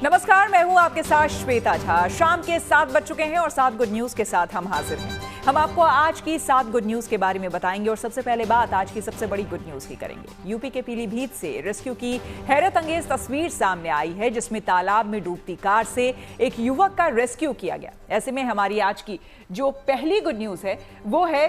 नमस्कार, मैं हूं आपके साथ श्वेता झा। शाम के 7 बज चुके हैं और 7 गुड न्यूज के साथ हम हाजिर हैं। हम आपको आज की 7 गुड न्यूज के बारे में बताएंगे और सबसे पहले बात आज की सबसे बड़ी गुड न्यूज की करेंगे। यूपी के पीलीभीत से रेस्क्यू की हैरत अंगेज तस्वीर सामने आई है, जिसमें तालाब में डूबती कार से एक युवक का रेस्क्यू किया गया। ऐसे में हमारी आज की जो पहली गुड न्यूज है वो है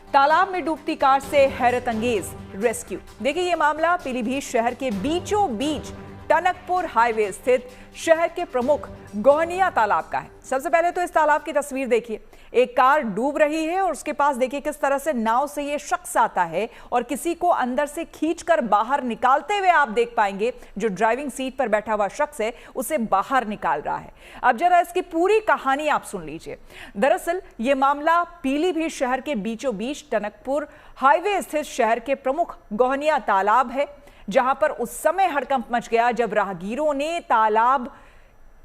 तालाब में डूबती कार से हैरत अंगेज रेस्क्यू। देखिए, ये मामला पीलीभीत शहर के बीचों बीच टनकपुर हाईवे स्थित शहर के प्रमुख गोहनिया तालाब का है। सबसे पहले तो इस तालाब की तस्वीर देखिए। एक कार डूब रही है और उसके पास देखिए किस तरह से नाव से ये शख्स आता है और किसी को अंदर से खींचकर बाहर निकालते हुए आप देख पाएंगे। जो ड्राइविंग सीट पर बैठा हुआ शख्स है उसे बाहर निकाल रहा है। अब जरा इसकी पूरी कहानी आप सुन लीजिए। दरअसल ये मामला पीलीभीत शहर के बीचों बीच टनकपुर हाईवे स्थित शहर के प्रमुख गोहनिया तालाब है, जहां पर उस समय हड़कंप मच गया जब राहगीरों ने तालाब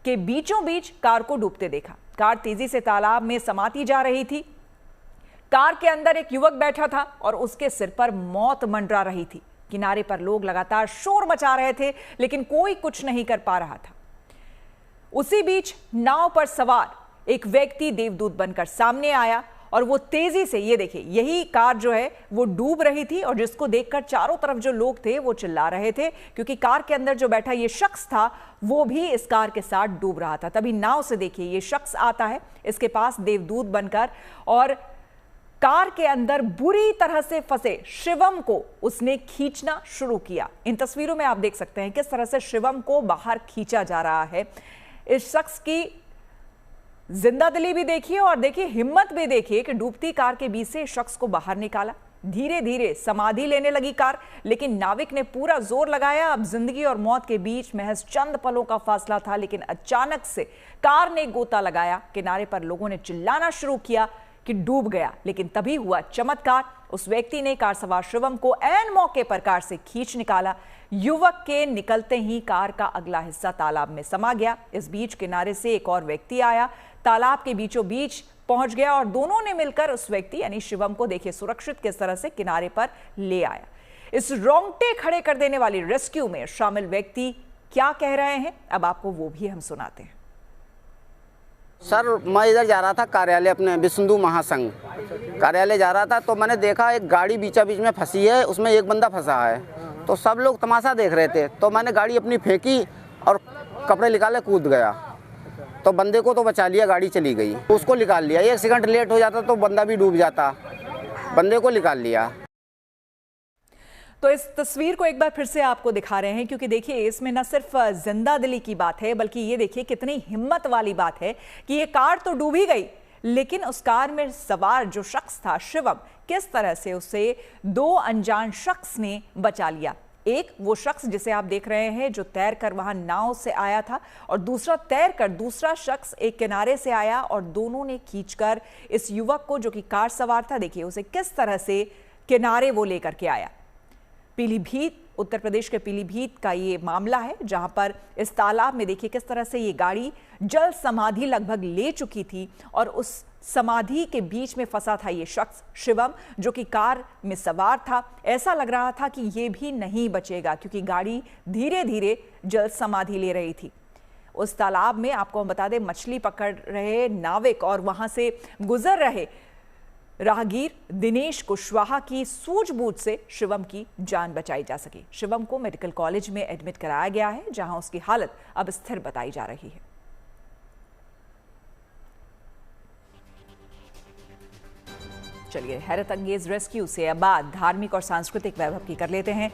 के बीचों बीच कार को डूबते देखा। कार तेजी से तालाब में समाती जा रही थी। कार के अंदर एक युवक बैठा था और उसके सिर पर मौत मंडरा रही थी। किनारे पर लोग लगातार शोर मचा रहे थे, लेकिन कोई कुछ नहीं कर पा रहा था। उसी बीच नाव पर सवार एक व्यक्ति देवदूत बनकर सामने आया और वो तेजी से, ये देखिए, यही कार जो है वो डूब रही थी और जिसको देखकर चारों तरफ जो लोग थे वो चिल्ला रहे थे, क्योंकि कार के अंदर जो बैठा ये शख्स था वो भी इस कार के साथ डूब रहा था। तभी नाव से देखिए ये शख्स आता है इसके पास देवदूत बनकर और कार के अंदर बुरी तरह से फंसे शिवम को उसने खींचना शुरू किया। इन तस्वीरों में आप देख सकते हैं किस तरह से शिवम को बाहर खींचा जा रहा है। इस शख्स की जिंदा दिली भी देखिए और देखिए हिम्मत भी देखिए कि डूबती कार के बीच से शख्स को बाहर निकाला। धीरे धीरे समाधि लेने लगी कार, लेकिन नाविक ने पूरा जोर लगाया। अब जिंदगी और मौत के बीच महज चंद पलों का फासला था, लेकिन अचानक से कार ने गोता लगाया। किनारे पर लोगों ने चिल्लाना शुरू किया कि डूब गया, लेकिन तभी हुआ चमत्कार। उस व्यक्ति ने कार सवार शिवम को ऐन मौके पर कार से खींच निकाला। युवक के निकलते ही कार का अगला हिस्सा तालाब में समा गया। इस बीच किनारे से एक और व्यक्ति आया, तालाब के बीचों बीच पहुंच गया और दोनों ने मिलकर उस व्यक्ति यानी शिवम को देखिए सुरक्षित किस तरह से किनारे पर ले आया। इस रोंगटे खड़े कर देने वाली रेस्क्यू में शामिल व्यक्ति क्या कह रहे हैं, अब आपको वो भी हम सुनाते हैं। सर, मैं इधर जा रहा था कार्यालय, अपने विष्णु महासंघ कार्यालय जा रहा था, तो मैंने देखा एक गाड़ी बीचा बीच में फंसी है, उसमें एक बंदा फंसा है। तो सब लोग तमाशा देख रहे थे, तो मैंने गाड़ी अपनी फेंकी और कपड़े निकाले, कूद गया। तो बंदे को तो बचा लिया, गाड़ी चली गई, उसको निकाल लिया। 1 सेकंड लेट हो जाता तो बंदा भी डूब जाता, बंदे को निकाल लिया। तो इस तस्वीर को एक बार फिर से आपको दिखा रहे हैं, क्योंकि देखिए इसमें न सिर्फ जिंदा दिली की बात है, बल्कि ये देखिए कितनी हिम्मत वाली बात है कि ये कार तो डूबी गई, लेकिन उस कार में सवार जो शख्स था शिवम, किस तरह से उसे 2 अनजान शख्स ने बचा लिया। एक वो शख्स जिसे आप देख रहे हैं जो तैर कर वहां नाव से आया था, और दूसरा तैर कर दूसरा शख्स एक किनारे से आया और दोनों ने खींचकर इस युवक को, जो कि कार सवार था, देखिए उसे किस तरह से किनारे वो लेकर के आया। पीलीभीत, उत्तर प्रदेश के पीलीभीत का ये मामला है, जहां पर इस तालाब में देखिए किस तरह से ये गाड़ी जल समाधि लगभग ले चुकी थी और उस समाधि के बीच में फंसा था ये शख्स शिवम, जो कि कार में सवार था। ऐसा लग रहा था कि ये भी नहीं बचेगा, क्योंकि गाड़ी धीरे धीरे जल समाधि ले रही थी। उस तालाब में आपको हम बता दें मछली पकड़ रहे नाविक और वहां से गुजर रहे राहगीर दिनेश कुशवाहा की सूझबूझ से शिवम की जान बचाई जा सकी। शिवम को मेडिकल कॉलेज में एडमिट कराया गया है, जहां उसकी हालत अब स्थिर बताई जा रही है। चलिए, हैरत अंगेज रेस्क्यू से अब बात धार्मिक और सांस्कृतिक वैभव की कर लेते हैं।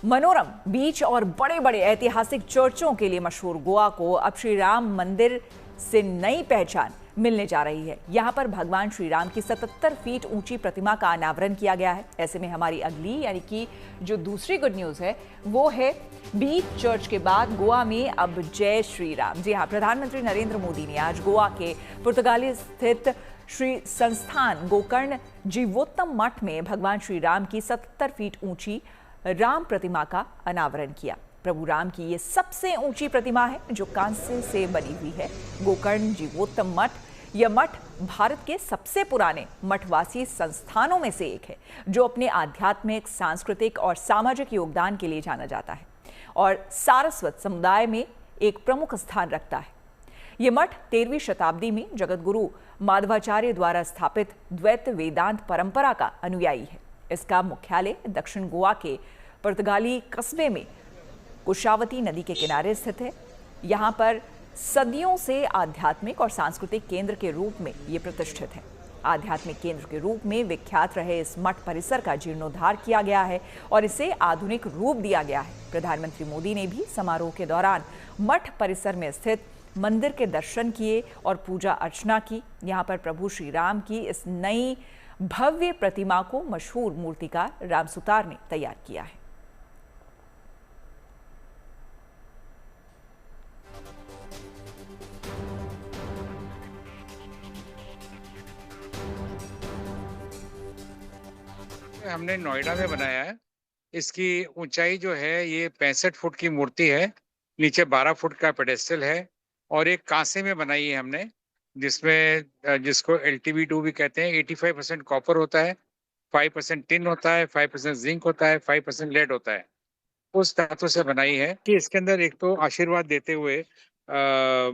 मनोरम बीच और बड़े बड़े ऐतिहासिक चर्चों के लिए मशहूर गोवा को अब श्री राम मंदिर से नई पहचान मिलने जा रही है। यहां पर भगवान श्री राम की 77 फीट ऊंची प्रतिमा का अनावरण किया गया है। ऐसे में हमारी अगली यानी कि जो दूसरी गुड न्यूज है वो है बीच चर्च के बाद गोवा में अब जय श्री राम। जी हां, प्रधानमंत्री नरेंद्र मोदी ने आज गोवा के पुर्तगाली स्थित श्री संस्थान गोकर्ण जीवोत्तम मठ में भगवान श्री राम की 77 फीट ऊंची राम प्रतिमा का अनावरण किया। प्रभु राम की ये सबसे ऊंची प्रतिमा है जो कांस्य से बनी हुई है। गोकर्ण जीवोत्तम मठ, यह मठ भारत के सबसे पुराने मठवासी संस्थानों में से एक है, जो अपने आध्यात्मिक, सांस्कृतिक और सामाजिक योगदान के लिए जाना जाता है और सारस्वत समुदाय में एक प्रमुख स्थान रखता है। ये मठ 13वीं शताब्दी में जगतगुरु माधवाचार्य द्वारा स्थापित द्वैत वेदांत परंपरा का अनुयायी है। इसका मुख्यालय दक्षिण गोवा के पुर्तगाली कस्बे में कुशावती नदी के किनारे स्थित है। यहाँ पर सदियों से आध्यात्मिक और सांस्कृतिक केंद्र के रूप में ये प्रतिष्ठित है। आध्यात्मिक केंद्र के रूप में विख्यात रहे इस मठ परिसर का जीर्णोद्धार किया गया है और इसे आधुनिक रूप दिया गया है। प्रधानमंत्री मोदी ने भी समारोह के दौरान मठ परिसर में स्थित मंदिर के दर्शन किए और पूजा अर्चना की। यहाँ पर प्रभु श्री राम की इस नई भव्य प्रतिमा को मशहूर मूर्तिकार राम सुतार ने तैयार किया है। हमने नोएडा में बनाया है। इसकी ऊंचाई जो है ये 65 फुट की मूर्ति है, नीचे 12 फुट का पेडेस्टल है और एक कांसे में बनाई है हमने, जिसमें जिसको LTV2 भी कहते हैं। 85% कॉपर होता है, 5% टिन होता है, 5% जिंक होता है, 5% लेड होता है। उस धातु से बनाई है कि इसके अंदर एक तो आशीर्वाद देते हुए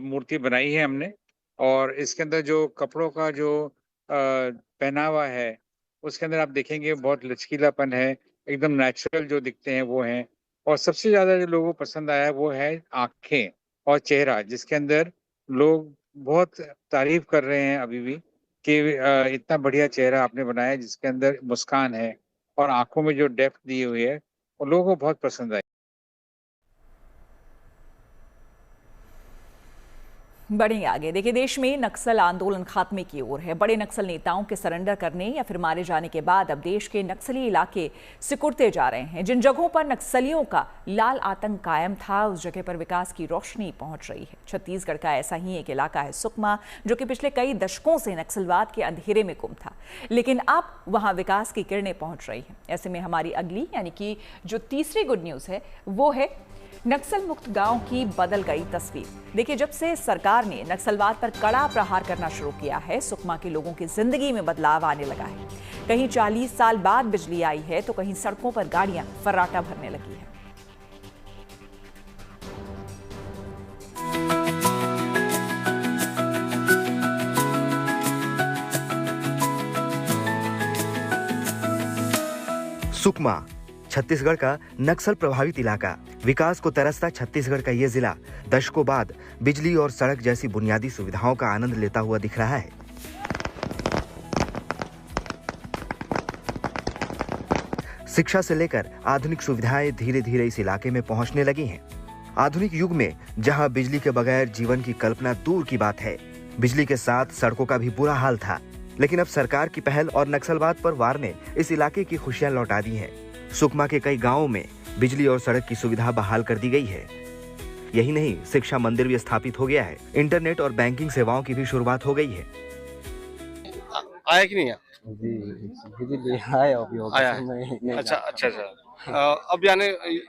मूर्ति बनाई है हमने, और इसके अंदर जो कपड़ों का जो पहनावा है उसके अंदर आप देखेंगे बहुत लचकीलापन है, एकदम नेचुरल जो दिखते हैं वो हैं। और सबसे ज्यादा जो लोगों को पसंद आया वो है आंखें और चेहरा, जिसके अंदर लोग बहुत तारीफ कर रहे हैं अभी भी कि इतना बढ़िया चेहरा आपने बनाया है, जिसके अंदर मुस्कान है और आंखों में जो डेप्थ दी हुई है वो लोगों को बहुत पसंद आई। बढ़ेंगे आगे। देखिए, देश में नक्सल आंदोलन खात्मे की ओर है। बड़े नक्सल नेताओं के सरेंडर करने या फिर मारे जाने के बाद अब देश के नक्सली इलाके सिकुड़ते जा रहे हैं। जिन जगहों पर नक्सलियों का लाल आतंक कायम था, उस जगह पर विकास की रोशनी पहुंच रही है। छत्तीसगढ़ का ऐसा ही एक इलाका है सुकमा, जो कि पिछले कई दशकों से नक्सलवाद के अंधेरे में गुम था, लेकिन अब वहां विकास की किरणें पहुंच रही हैं। ऐसे में हमारी अगली यानी कि जो तीसरी गुड न्यूज है वो है नक्सल मुक्त गांव की बदल गई तस्वीर। देखिए, जब से सरकार ने नक्सलवाद पर कड़ा प्रहार करना शुरू किया है, सुकमा के लोगों की जिंदगी में बदलाव आने लगा है। कहीं 40 साल बाद बिजली आई है तो कहीं सड़कों पर गाड़ियां फर्राटा भरने लगी है। सुकमा छत्तीसगढ़ का नक्सल प्रभावित इलाका। विकास को तरसता छत्तीसगढ़ का ये जिला दशकों बाद बिजली और सड़क जैसी बुनियादी सुविधाओं का आनंद लेता हुआ दिख रहा है। शिक्षा से लेकर आधुनिक सुविधाएं धीरे धीरे इस इलाके में पहुंचने लगी हैं। आधुनिक युग में जहां बिजली के बगैर जीवन की कल्पना दूर की बात है, बिजली के साथ सड़कों का भी बुरा हाल था। लेकिन अब सरकार की पहल और नक्सलवाद पर वार ने इस इलाके की खुशियां लौटा दी हैं। सुकमा के कई गांवों में बिजली और सड़क की सुविधा बहाल कर दी गई है। यही नहीं, शिक्षा मंदिर भी स्थापित हो गया है। इंटरनेट और बैंकिंग सेवाओं की भी शुरुआत हो गई है। आया कि नहीं आया? जी बिजली आया अभी होगा। आया है। अच्छा। अब यानी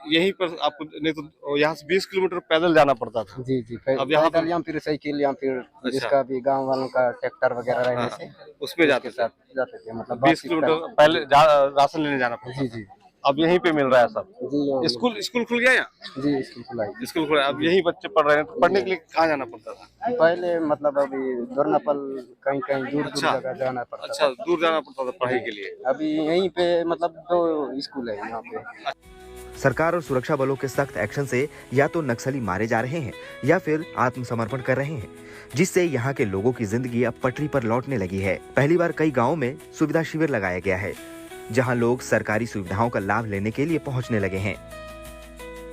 यहीं पर आपको, नहीं तो यहाँ से 20 किलोमीटर पैदल जाना पड़ता था। जी अब यहाँ पैदल या फिर साइकिल या फिर जिसका भी गांव वालों का ट्रैक्टर वगैरह रहने से उसमें जाते थे। मतलब 20 किलोमीटर पहले राशन लेने जाना पड़ता। जी अब यहीं पे मिल रहा है सब। जी स्कूल खुल गया यहाँ? जी स्कूल खुला है। स्कूल खुला, अब यही बच्चे पढ़ रहे हैं। तो पढ़ने के लिए कहाँ जाना पड़ता था? पहले मतलब अभी दोरनापल कहीं दूर जगह जाना पड़ता था। अच्छा, दूर जाना पड़ता था पढ़ाई के लिए। अभी यहीं पे मतलब 2 स्कूल है यहाँ पे। सरकार और सुरक्षा बलों के सख्त एक्शन से या तो नक्सली मारे जा रहे हैं या फिर आत्मसमर्पण कर रहे हैं, जिससे यहाँ के लोगों की जिंदगी अब पटरी पर लौटने लगी है। पहली बार कई गाँवों में सुविधा शिविर लगाया गया है, जहाँ लोग सरकारी सुविधाओं का लाभ लेने के लिए पहुँचने लगे हैं।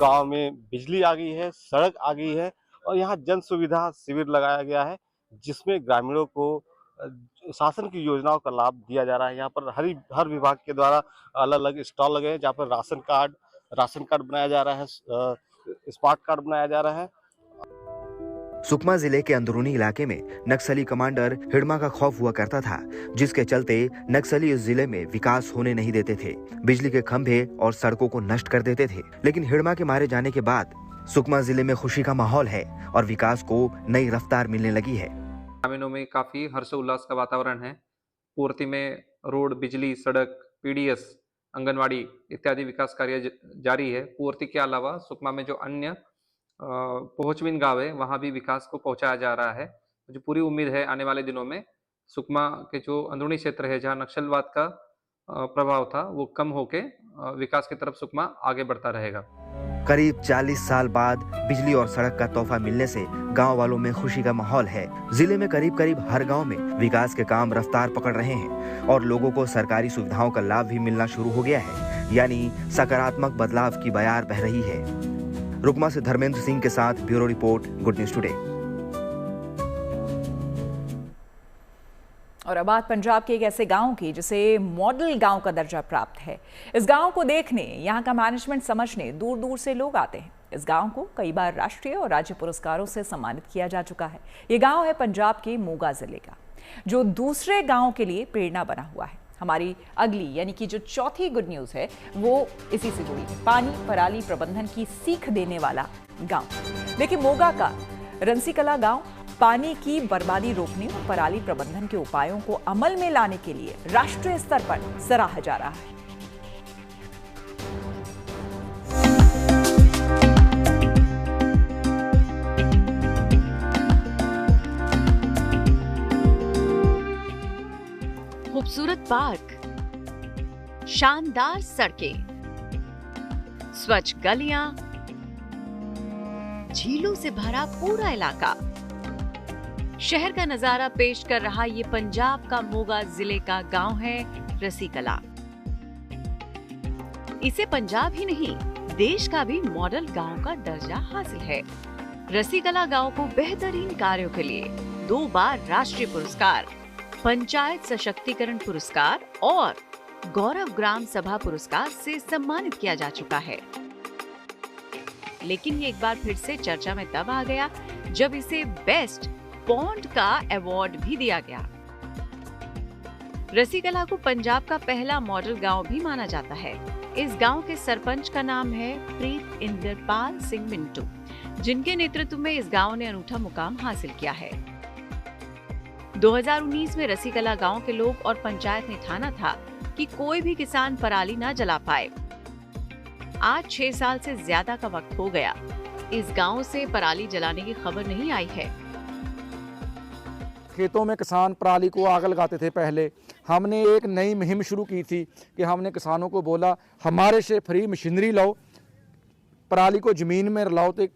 गांव में बिजली आ गई है, सड़क आ गई है और यहाँ जन सुविधा शिविर लगाया गया है, जिसमें ग्रामीणों को शासन की योजनाओं का लाभ दिया जा रहा है। यहाँ पर हर विभाग के द्वारा अलग अलग स्टॉल लगे हैं, जहाँ पर राशन कार्ड बनाया जा रहा है, स्मार्ट कार्ड बनाया जा रहा है। सुकमा जिले के अंदरूनी इलाके में नक्सली कमांडर हिड़मा का खौफ हुआ करता था, जिसके चलते नक्सली इस जिले में विकास होने नहीं देते थे। बिजली के खंभे और सड़कों को नष्ट कर देते थे। लेकिन हिड़मा के मारे जाने के बाद सुकमा जिले में खुशी का माहौल है और विकास को नई रफ्तार मिलने लगी है। ग्रामीणों में काफी हर्षोल्लास का वातावरण है। पूर्ति में रोड, बिजली, सड़क, PDS, आंगनवाड़ी इत्यादि विकास कार्य जारी है। पूर्ति के अलावा सुकमा में जो अन्य पोहचविन गाँव है, वहाँ भी विकास को पहुँचाया जा रहा है। मुझे पूरी उम्मीद है आने वाले दिनों में सुकमा के जो अंदरूनी क्षेत्र है, जहाँ नक्सलवाद का प्रभाव था, वो कम होके विकास की तरफ सुकमा आगे बढ़ता रहेगा। करीब 40 साल बाद बिजली और सड़क का तोहफा मिलने से गांव वालों में खुशी का माहौल है। जिले में करीब हर गांव में विकास के काम रफ्तार पकड़ रहे हैं और लोगों को सरकारी सुविधाओं का लाभ भी मिलना शुरू हो गया है, यानी सकारात्मक बदलाव की बयार बह रही है। रुकमा से धर्मेंद्र सिंह के साथ bureau report, good news today. और अब बात पंजाब के एक ऐसे गांव की जिसे मॉडल गांव का दर्जा प्राप्त है। इस गांव को देखने, यहां का मैनेजमेंट समझने दूर दूर से लोग आते हैं। इस गांव को कई बार राष्ट्रीय और राज्य पुरस्कारों से सम्मानित किया जा चुका है। ये गांव है पंजाब के मोगा जिले का, जो दूसरे गांव के लिए प्रेरणा बना हुआ है। हमारी अगली यानी कि जो चौथी गुड न्यूज है वो इसी से जुड़ी है। पानी पराली प्रबंधन की सीख देने वाला गांव। देखिए, मोगा का रंसीकला गांव पानी की बर्बादी रोकने और पराली प्रबंधन के उपायों को अमल में लाने के लिए राष्ट्रीय स्तर पर सराहा जा रहा है। खूबसूरत पार्क, शानदार सड़कें, स्वच्छ गलियां, झीलों से भरा पूरा इलाका। शहर का नजारा पेश कर रहा ये पंजाब का मोगा जिले का गांव है रसीकला। इसे पंजाब ही नहीं, देश का भी मॉडल गांव का दर्जा हासिल है। रसीकला गांव को बेहतरीन कार्यों के लिए 2 बार राष्ट्रीय पुरस्कार, पंचायत सशक्तिकरण पुरस्कार और गौरव ग्राम सभा पुरस्कार से सम्मानित किया जा चुका है। लेकिन ये एक बार फिर से चर्चा में तब आ गया जब इसे बेस्ट पॉन्ड का अवार्ड भी दिया गया। रसीकला को पंजाब का पहला मॉडल गांव भी माना जाता है। इस गांव के सरपंच का नाम है प्रीत इंद्रपाल सिंह मिंटू, जिनके नेतृत्व में इस गांव ने अनूठा मुकाम हासिल किया है। 2019 में रसीकला गांव के लोग और पंचायत ने ठाना था कि कोई भी किसान पराली ना जला पाए। आज 6 साल से ज्यादा का वक्त हो गया, इस गांव से पराली जलाने की खबर नहीं आई है। खेतों में किसान पराली को आग लगाते थे। पहले हमने एक नई मुहिम शुरू की थी कि हमने किसानों को बोला हमारे से फ्री मशीनरी लाओ, पराली को ज़मीन में लाओ, तो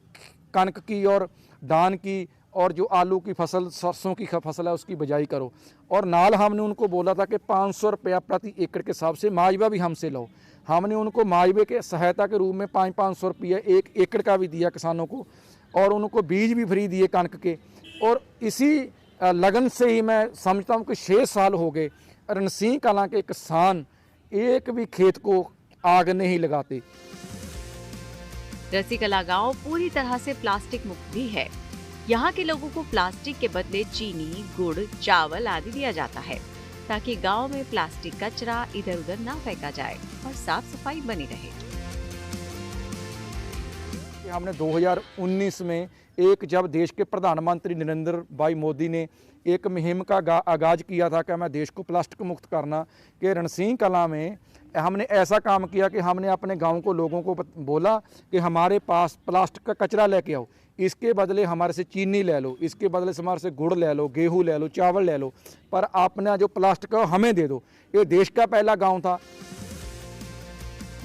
कनक की और धान की और जो आलू की फसल, सरसों की फसल है, उसकी बिजाई करो। और नाल हमने उनको बोला था कि 500 रुपया प्रति एकड़ के हिसाब से माजबा भी हमसे लो। हमने उनको माजबे के सहायता के रूप में 500 रुपया 1 एकड़ का भी दिया किसानों को, और उनको बीज भी फ्री दिए कनक के। और इसी लगन से ही मैं समझता हूँ कि 6 साल हो गए रणसिंह कलां के किसान एक भी खेत को आग नहीं लगाते। रसीकला गांव पूरी तरह से प्लास्टिक मुक्त भी है। यहाँ के लोगों को प्लास्टिक के बदले चीनी, गुड़, चावल आदि दिया जाता है ताकि गांव में प्लास्टिक कचरा इधर उधर ना फेंका जाए और साफ सफाई बनी रहे। हमने 2019 में जब देश के प्रधानमंत्री नरेंद्र भाई मोदी ने एक मुहिम का आगाज किया था कि मैं देश को प्लास्टिक मुक्त करना, कि रणसिंह कलां में हमने ऐसा काम किया कि हमने अपने गांव को लोगों को बोला कि हमारे पास प्लास्टिक का कचरा लेके आओ, इसके बदले हमारे से चीनी ले लो, इसके बदले से हमारे से गुड़ ले लो, गेहूँ ले लो, चावल ले लो, पर आपने जो प्लास्टिक है हमें दे दो। ये देश का पहला गाँव था।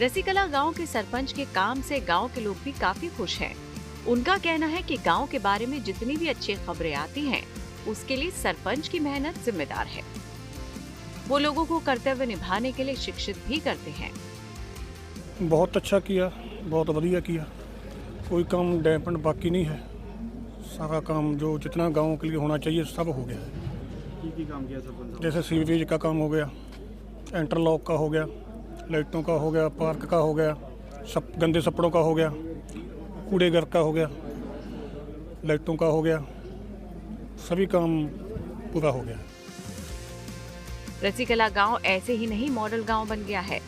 रसीकला गांव के सरपंच के काम से गांव के लोग भी काफी खुश हैं। उनका कहना है कि गांव के बारे में जितनी भी अच्छी खबरें आती हैं, उसके लिए सरपंच की मेहनत जिम्मेदार है। वो लोगों को कर्तव्य निभाने के लिए शिक्षित भी करते हैं। बहुत अच्छा किया, बहुत बढ़िया किया, कोई काम डैम्पन बाकी नहीं है। सारा काम जो जितना गाँव के लिए होना चाहिए सब हो गया है। काम किया सरपंच? जैसे सीवरेज का काम हो गया, इंटरलॉक का हो गया, लाइटों का हो गया, पार्क का हो गया, सब गंदे सपड़ों का हो गया, कूड़े घर का हो गया, लाइटों का हो गया, सभी काम पूरा हो गया। रसीकला गांव ऐसे ही नहीं मॉडल गांव बन गया है।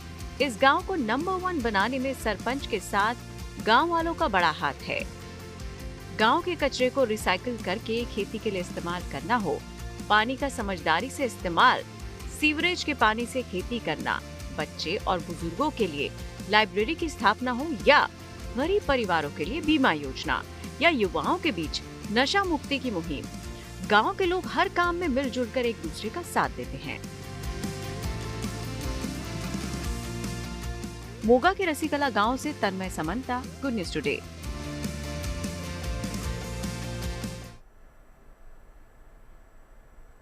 इस गांव को नंबर 1 बनाने में सरपंच के साथ गांव वालों का बड़ा हाथ है। गांव के कचरे को रिसाइकिल करके खेती के लिए इस्तेमाल करना हो, पानी का समझदारी से इस्तेमाल, सीवरेज के पानी से खेती करना, बच्चे और बुजुर्गों के लिए लाइब्रेरी की स्थापना हो या गरीब परिवारों के लिए बीमा योजना, या युवाओं के बीच नशा मुक्ति की मुहिम, गांव के लोग हर काम में मिलजुल कर एक दूसरे का साथ देते हैं। मोगा के रसीकला गांव से तन्मय समंता, गुड न्यूज टुडे।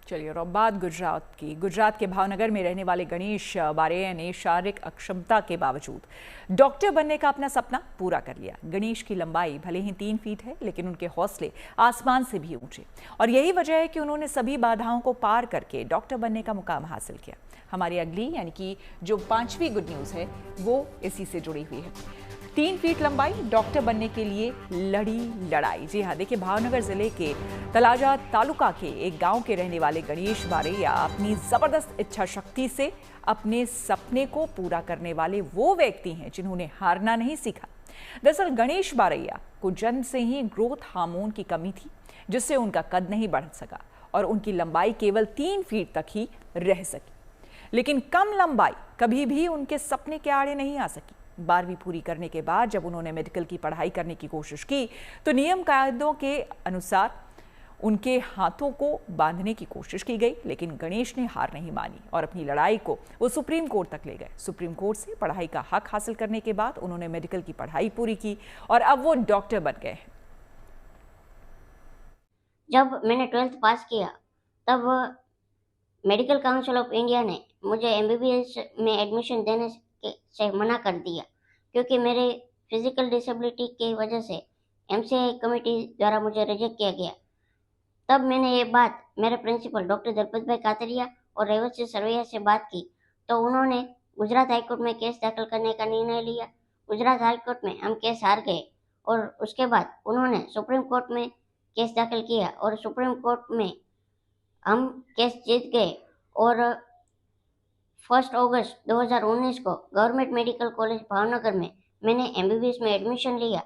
चलिए और अब बात गुजरात की। गुजरात के भावनगर में रहने वाले गणेश बारैया ने शारीरिक अक्षमता के बावजूद डॉक्टर बनने का अपना सपना पूरा कर लिया। गणेश की लंबाई भले ही 3 फीट है, लेकिन उनके हौसले आसमान से भी ऊंचे, और यही वजह है कि उन्होंने सभी बाधाओं को पार करके डॉक्टर बनने का मुकाम हासिल किया। हमारी अगली यानी कि जो 5वीं गुड न्यूज़ है वो इसी से जुड़ी हुई है। 3 फीट लंबाई, डॉक्टर बनने के लिए लड़ी लड़ाई। जी हाँ, देखिए भावनगर जिले के तलाजा तालुका के एक गांव के रहने वाले गणेश बारैया अपनी जबरदस्त इच्छा शक्ति से अपने सपने को पूरा करने वाले वो व्यक्ति हैं जिन्होंने हारना नहीं सीखा। दरअसल गणेश बारैया को जन्म से ही ग्रोथ हार्मोन की कमी थी, जिससे उनका कद नहीं बढ़ सका और उनकी लंबाई केवल 3 फीट तक ही रह सकी। लेकिन कम लंबाई कभी भी उनके सपने के आड़े नहीं आ सकी। 12वीं पूरी करने के बाद जब उन्होंने मेडिकल की पढ़ाई करने की कोशिश की तो नियम कायदों के अनुसार उनके हाथों को बांधने की कोशिश की गई, लेकिन गणेश ने हार नहीं मानी और अपनी लड़ाई को वो सुप्रीम कोर्ट तक ले गए। सुप्रीम कोर्ट से पढ़ाई का हक हासिल करने के बाद उन्होंने मेडिकल की पढ़ाई पूरी की और अब वो डॉक्टर बन गए हैं। जब मैंने 12th पास किया तब मेडिकल काउंसिल ऑफ इंडिया ने मुझे MBBS में एडमिशन देने से मना कर दिया, क्योंकि मेरे फिजिकल डिसेबिलिटी की वजह से MCI कमेटी द्वारा मुझे रिजेक्ट किया गया। तब मैंने ये बात मेरे प्रिंसिपल डॉक्टर दलपत भाई कातरिया और रेवती सरवैया से बात की, तो उन्होंने गुजरात हाईकोर्ट में केस दाखिल करने का निर्णय लिया। गुजरात हाईकोर्ट में हम केस हार गए और उसके बाद उन्होंने सुप्रीम कोर्ट में केस दाखिल किया और सुप्रीम कोर्ट में हम केस जीत गए और 1 अगस्त 2019 को गवर्नमेंट मेडिकल कॉलेज भावनगर में मैंने MBBS में एडमिशन लिया।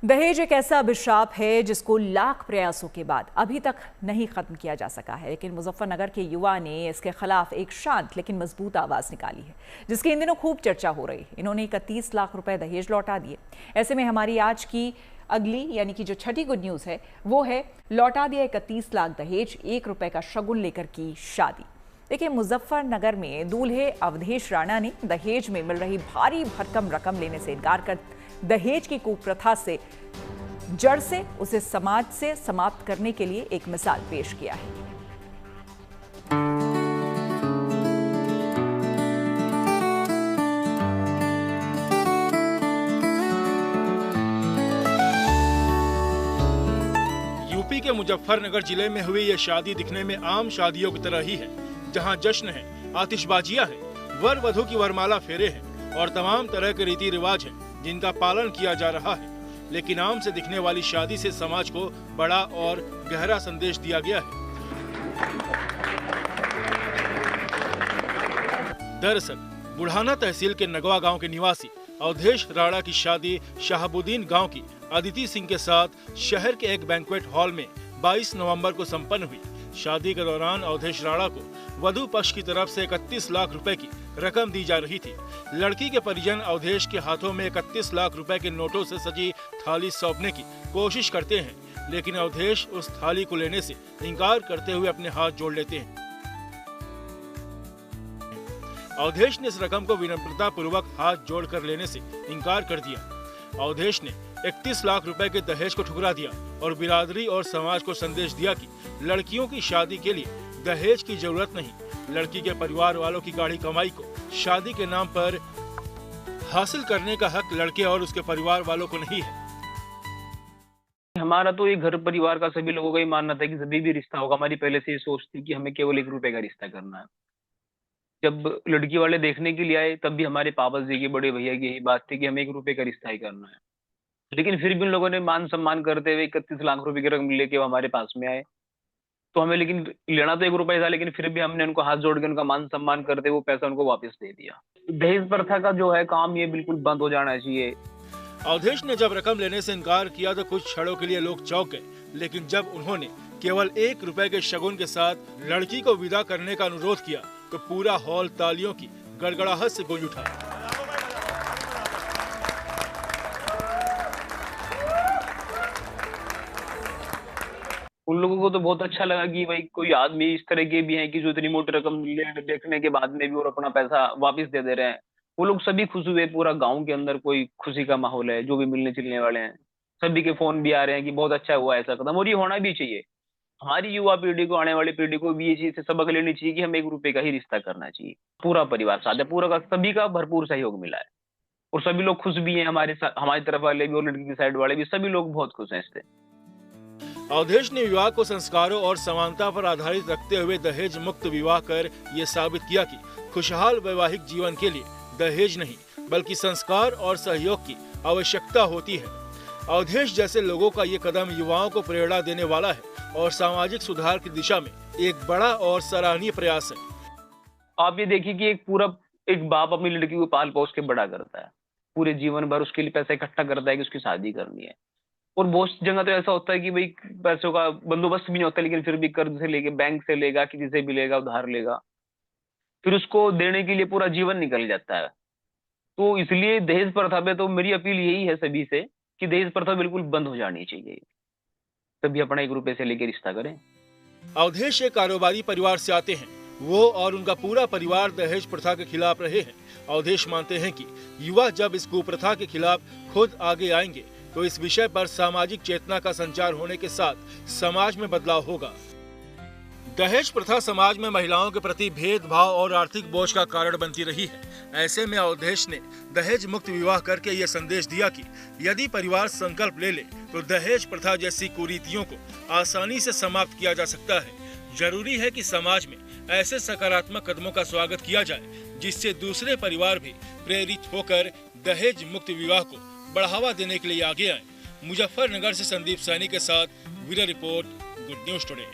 दहेज एक ऐसा अभिशाप है जिसको लाख प्रयासों के बाद अभी तक नहीं खत्म किया जा सका है, लेकिन मुजफ्फरनगर के युवा ने इसके खिलाफ एक शांत लेकिन मजबूत आवाज निकाली है, जिसकी इन दिनों खूब चर्चा हो रही है। इन्होंने 31 लाख रुपए दहेज लौटा दिए। ऐसे में हमारी आज की अगली यानी कि जो छठी गुड न्यूज़ है वो है लौटा दिया 31 लाख दहेज, 1 रुपए का शगुन लेकर की शादी। देखिए मुजफ्फरनगर में दूल्हे अवधेश राणा ने दहेज में मिल रही भारी भरकम रकम लेने से इनकार कर दहेज की कुप्रथा से जड़ से उसे समाज से समाप्त करने के लिए एक मिसाल पेश किया है। यूपी के मुजफ्फरनगर जिले में हुई यह शादी दिखने में आम शादियों की तरह ही है, जहां जश्न है, आतिशबाजियां हैं, वर वधू की वरमाला फेरे हैं और तमाम तरह के रीति रिवाज हैं जिनका पालन किया जा रहा है। लेकिन आम से दिखने वाली शादी से समाज को बड़ा और गहरा संदेश दिया गया है। दरअसल बुढ़ाना तहसील के नगवा गांव के निवासी अवधेश राणा की शादी शाहबुद्दीन गांव की अदिति सिंह के साथ शहर के एक बैंक्वेट हॉल में 22 नवंबर को संपन्न हुई। शादी के दौरान अवधेश राणा को वधू पक्ष की तरफ से 31 लाख रुपए की रकम दी जा रही थी। लड़की के परिजन अवधेश के हाथों में 31 लाख रुपए के नोटों से सजी थाली सौंपने की कोशिश करते हैं, लेकिन अवधेश उस थाली को लेने से इनकार करते हुए अपने हाथ जोड़ लेते हैं। अवधेश ने इस रकम को विनम्रता पूर्वक हाथ जोड़कर लेने से इनकार कर दिया। अवधेश ने 31 लाख रुपए के दहेज को ठुकरा दिया और बिरादरी और समाज को संदेश दिया कि लड़कियों की शादी के लिए दहेज की जरूरत नहीं, लड़की के परिवार वालों की गाढ़ी कमाई को शादी के नाम पर हासिल करने का हक लड़के और उसके परिवार वालों को नहीं है। हमारा तो ये घर परिवार का सभी लोगों का ही मानना था कि सभी भी रिश्ता होगा। हमारी पहले से ये सोच थी कि हमें केवल 1 रुपए का रिश्ता करना है। जब लड़की वाले देखने के लिए आए तब भी हमारे पापा जी के बड़े भैया की यही बात थी कि हमें 1 रुपए का रिश्ता ही करना है। लेकिन फिर भी उन लोगों ने मान सम्मान करते हुए 31 लाख रुपए की रकम लेके वो हमारे पास में आए। तो हमें लेकिन लेना तो 1 रुपए था, लेकिन फिर भी हमने उनको हाथ जोड़ के उनका मान सम्मान करते वो पैसा उनको वापस दे दिया। दहेज प्रथा का जो है काम ये बिल्कुल बंद हो जाना चाहिए। अवधेश ने जब रकम लेने से इनकार किया तो कुछ क्षणों के लिए लोग चौंक गए, लेकिन जब उन्होंने केवल 1 रुपए के शगुन के साथ लड़की को विदा करने का अनुरोध किया तो पूरा हॉल तालियों की गड़गड़ाहट से गूंज उठा। उन लोगों को तो बहुत अच्छा लगा कि भाई कोई आदमी इस तरह के भी हैं कि जो इतनी मोटी रकम देखने के बाद में भी और अपना पैसा वापस दे दे रहे हैं। वो लोग सभी खुश हुए, पूरा गांव के अंदर कोई खुशी का माहौल है, जो भी मिलने जुलने वाले हैं सभी के फोन भी आ रहे हैं कि बहुत अच्छा हुआ ऐसा कदम, और ये होना भी चाहिए। हमारी युवा पीढ़ी को, आने वाली पीढ़ी को भी ये चीज से सबक लेनी चाहिए कि हमें 1 रुपए का ही रिश्ता करना चाहिए। पूरा परिवार साथ है, पूरा का सभी का भरपूर सहयोग मिला है और सभी लोग खुश भी हैं, हमारी तरफ वाले भी और लड़की की साइड वाले भी, सभी लोग बहुत खुश हैं इससे। अवधेश ने विवाह को संस्कारों और समानता पर आधारित रखते हुए दहेज मुक्त विवाह कर ये साबित किया कि खुशहाल वैवाहिक जीवन के लिए दहेज नहीं बल्कि संस्कार और सहयोग की आवश्यकता होती है। अवधेश जैसे लोगों का ये कदम युवाओं को प्रेरणा देने वाला है और सामाजिक सुधार की दिशा में एक बड़ा और सराहनीय प्रयास है। आप ये देखिए कि एक बाप अपनी लड़की को पाल पोस के बड़ा करता है, पूरे जीवन भर उसके लिए पैसा इकट्ठा करता है कि उसकी शादी करनी है। और बहुत जगह तो ऐसा होता है कि भाई पैसों का बंदोबस्त भी नहीं होता, लेकिन फिर भी कर्ज से लेके, बैंक से लेगा, किसी से भी लेगा, उधार लेगा, फिर उसको देने के लिए पूरा जीवन निकल जाता है। तो इसलिए दहेज प्रथा पे तो मेरी अपील यही है सभी से कि दहेज प्रथा बिल्कुल बंद हो जानी चाहिए। सभी अपना 1 रुपए से लेके रिश्ता करें। अवधेश एक कारोबारी परिवार से आते हैं। वो और उनका पूरा परिवार दहेज प्रथा के खिलाफ रहे हैं। अवधेश मानते हैं कि युवा जब इस कुप्रथा के खिलाफ खुद आगे आएंगे तो इस विषय पर सामाजिक चेतना का संचार होने के साथ समाज में बदलाव होगा। दहेज प्रथा समाज में महिलाओं के प्रति भेदभाव और आर्थिक बोझ का कारण बनती रही है। ऐसे में अवधेश ने दहेज मुक्त विवाह करके यह संदेश दिया कि यदि परिवार संकल्प ले ले तो दहेज प्रथा जैसी कुरीतियों को आसानी से समाप्त किया जा सकता है। जरूरी है कि समाज में ऐसे सकारात्मक कदमों का स्वागत किया जाए जिससे दूसरे परिवार भी प्रेरित होकर दहेज मुक्त विवाह को बढ़ावा देने के लिए आगे आए। मुजफ्फरनगर से संदीप सैनी के साथ bureau report, good news today.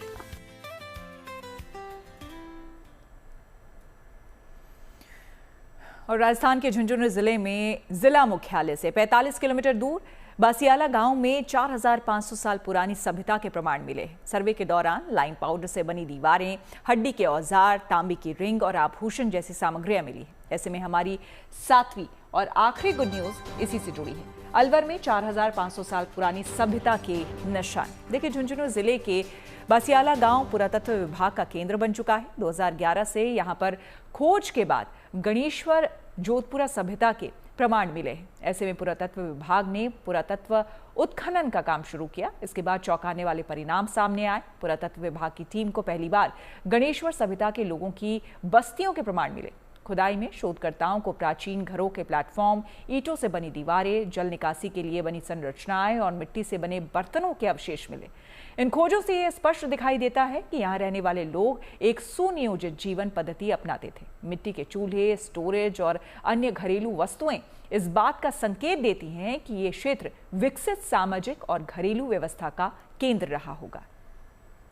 और राजस्थान के झुंझुनू जिले में जिला मुख्यालय से 45 किलोमीटर दूर बासियाला गांव में 4500 साल पुरानी सभ्यता के प्रमाण मिले। सर्वे के दौरान लाइन पाउडर से बनी दीवारें, हड्डी के औजार, तांबे की रिंग और आभूषण जैसी सामग्रियां मिली। ऐसे में हमारी 7वीं और आखिरी गुड न्यूज इसी से जुड़ी है। अलवर में 4500 साल पुरानी सभ्यता के निशान। देखिए, झुंझुनू जिले के बासियाला गांव पुरातत्व विभाग का केंद्र बन चुका है। 2011 से यहां पर खोज के बाद गणेश्वर जोधपुरा सभ्यता के प्रमाण मिले हैं। ऐसे में पुरातत्व विभाग ने पुरातत्व उत्खनन का काम शुरू किया। इसके बाद चौंकाने वाले परिणाम सामने आए। पुरातत्व विभाग की टीम को पहली बार गणेश्वर सभ्यता के लोगों की बस्तियों के प्रमाण मिले। खुदाई में शोधकर्ताओं को प्राचीन घरों के प्लेटफॉर्म, ईंटों से बनी दीवारें, जल निकासी के लिए बनी संरचनाएं और मिट्टी से बने बर्तनों के अवशेष मिले। इन खोजों से यह स्पष्ट दिखाई देता है कि यहाँ रहने वाले लोग एक सुनियोजित जीवन पद्धति अपनाते थे। मिट्टी के चूल्हे, स्टोरेज और अन्य घरेलू वस्तुएं इस बात का संकेत देती हैं कि ये क्षेत्र विकसित सामाजिक और घरेलू व्यवस्था का केंद्र रहा होगा।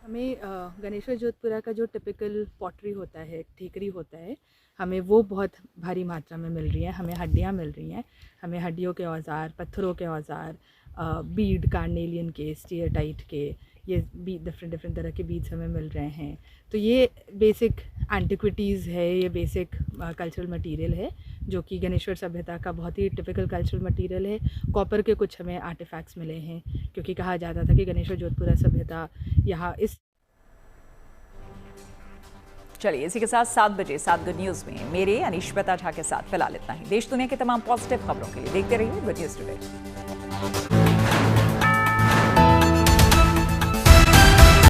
हमें गणेश्वर जोधपुरा का जो टिपिकल पॉटरी होता है, ठेकरी होता है, हमें वो बहुत भारी मात्रा में मिल रही है। हमें हड्डियाँ मिल रही हैं, हमें हड्डियों के औजार, पत्थरों के औजार, बीड, कार्नेलियन के, स्टीयरटाइट के, ये डिफरेंट तरह के बीड्स हमें मिल रहे हैं। तो ये बेसिक एंटिक्विटीज़ है, ये बेसिक कल्चरल मटेरियल है जो कि गणेश्वर सभ्यता का बहुत ही टिपिकल कल्चरल मटेरियल है। कॉपर के कुछ हमें आर्टिफैक्ट्स मिले हैं क्योंकि कहा जाता था कि गणेश्वर जोधपुरा सभ्यता यहाँ इस। चलिए, इसी के साथ 7 बजे 7 गुड न्यूज़ में मेरे अनिश्वता झा के साथ फिलहाल इतना ही। देश दुनिया के तमाम पॉजिटिव खबरों के लिए देखते रहिए गुड न्यूज़ टुडे।